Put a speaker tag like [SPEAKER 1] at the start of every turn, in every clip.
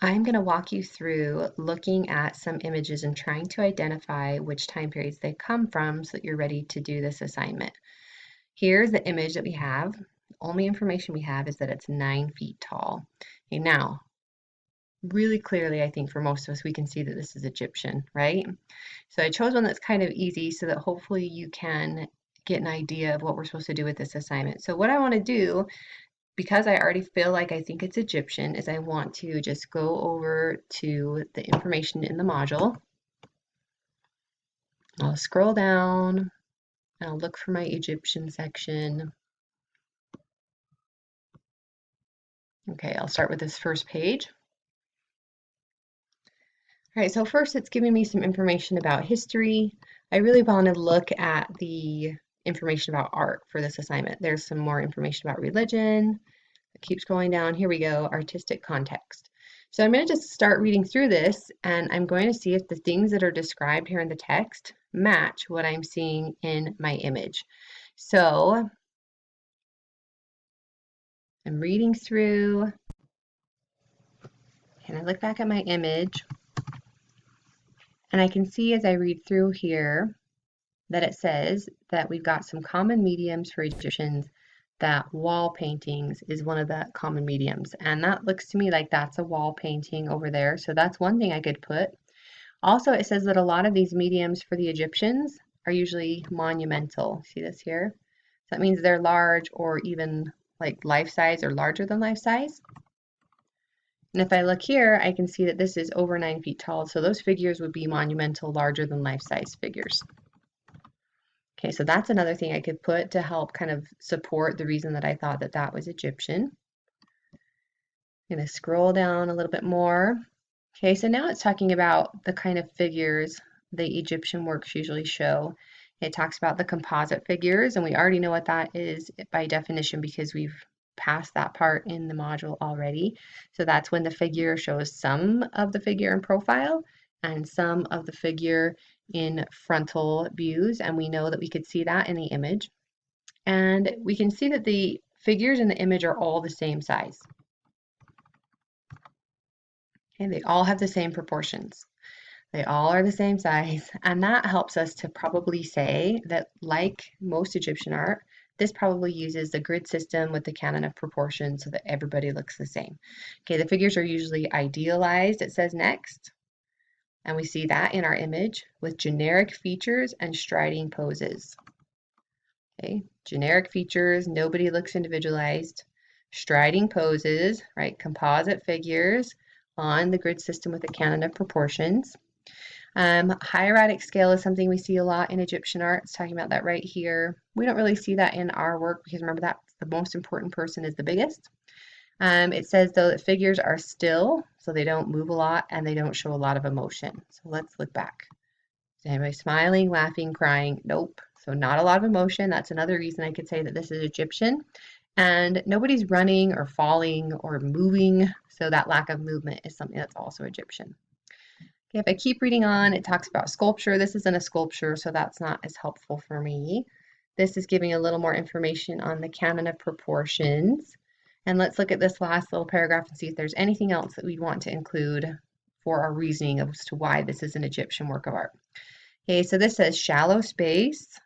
[SPEAKER 1] I'm going to walk you through looking at some images and trying to identify which time periods they come from so that you're ready to do this assignment. Here's the image that we have. The only information we have is that it's 9 feet tall. Okay, now, really clearly, I think for most of us, we can see that this is Egyptian, right? So I chose one that's kind of easy so that hopefully you can get an idea of what we're supposed to do with this assignment. So what I want to do, because I already feel like I think it's Egyptian, is I want to just go over to the information in the module. I'll scroll down and I'll look for my Egyptian section. Okay, I'll start with this first page. All right, so first it's giving me some information about history. I really want to look at the information about art for this assignment. There's some more information about religion. Keep scrolling down. Here we go, artistic context. So I'm going to just start reading through this, and I'm going to see if the things that are described here in the text match what I'm seeing in my image. So I'm reading through, and I look back at my image, and I can see as I read through here that it says that we've got some common mediums for Egyptians, that wall paintings is one of the common mediums. And that looks to me like that's a wall painting over there. So that's one thing I could put. Also, it says that a lot of these mediums for the Egyptians are usually monumental. See this here? So that means they're large or even like life size or larger than life size. And if I look here, I can see that this is over 9 feet tall. So those figures would be monumental, larger than life size figures. Okay, so that's another thing I could put to help kind of support the reason that I thought that that was Egyptian. I'm going to scroll down a little bit more. Okay, so now it's talking about the kind of figures the Egyptian works usually show. It talks about the composite figures, and we already know what that is by definition because we've passed that part in the module already. So that's when the figure shows some of the figure in profile and some of the figure in frontal views, and we know that we could see that in the image. And we can see that the figures in the image are all the same size. Okay, they all have the same proportions. They all are the same size, and that helps us to probably say that, like most Egyptian art, this probably uses the grid system with the canon of proportion so that everybody looks the same. Okay, the figures are usually idealized, it says next, and we see that in our image with generic features and striding poses. Okay, generic features, nobody looks individualized. Striding poses, right, composite figures on the grid system with the canon of proportions. Hieratic scale is something we see a lot in Egyptian art. It's talking about that right here. We don't really see that in our work because remember that the most important person is the biggest. It says though that figures are still, so they don't move a lot and they don't show a lot of emotion. So let's look back. Is anybody smiling, laughing, crying? Nope. So not a lot of emotion. That's another reason I could say that this is Egyptian. And nobody's running or falling or moving. So that lack of movement is something that's also Egyptian. Okay, if I keep reading on, it talks about sculpture. This isn't a sculpture, so that's not as helpful for me. This is giving a little more information on the canon of proportions. And let's look at this last little paragraph and see if there's anything else that we'd want to include for our reasoning as to why this is an Egyptian work of art. Okay, so this says shallow space,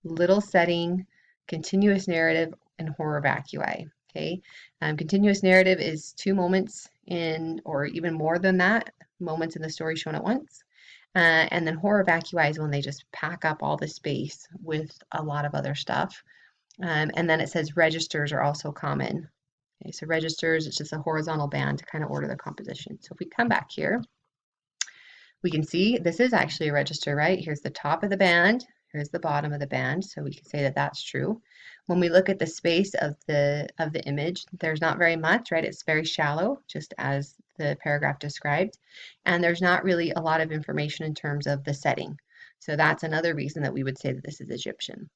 [SPEAKER 1] little setting, continuous narrative, and horror vacui. Okay, continuous narrative is 2 moments in, or even more than that, moments in the story shown at once. And then horror vacui is when they just pack up all the space with a lot of other stuff. And then it says registers are also common. Okay, so registers, it's just a horizontal band to kind of order the composition. So if we come back here, we can see this is actually a register, right? Here's the top of the band, here's the bottom of the band, so we can say that that's true. When we look at the space of the image, there's not very much, right? It's very shallow, just as the paragraph described, and there's not really a lot of information in terms of the setting. So that's another reason that we would say that this is Egyptian.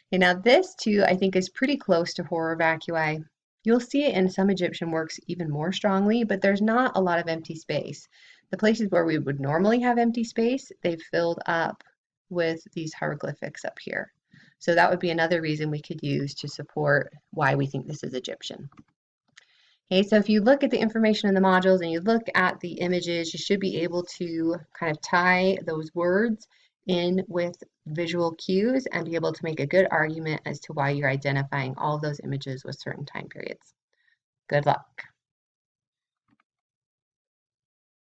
[SPEAKER 1] Okay, now this too, I think, is pretty close to horror vacui. You'll see it in some Egyptian works even more strongly, but there's not a lot of empty space. The places where we would normally have empty space, they've filled up with these hieroglyphics up here. So that would be another reason we could use to support why we think this is Egyptian. Okay, so if you look at the information in the modules and you look at the images, you should be able to kind of tie those words in with visual cues and be able to make a good argument as to why you're identifying all of those images with certain time periods. Good luck.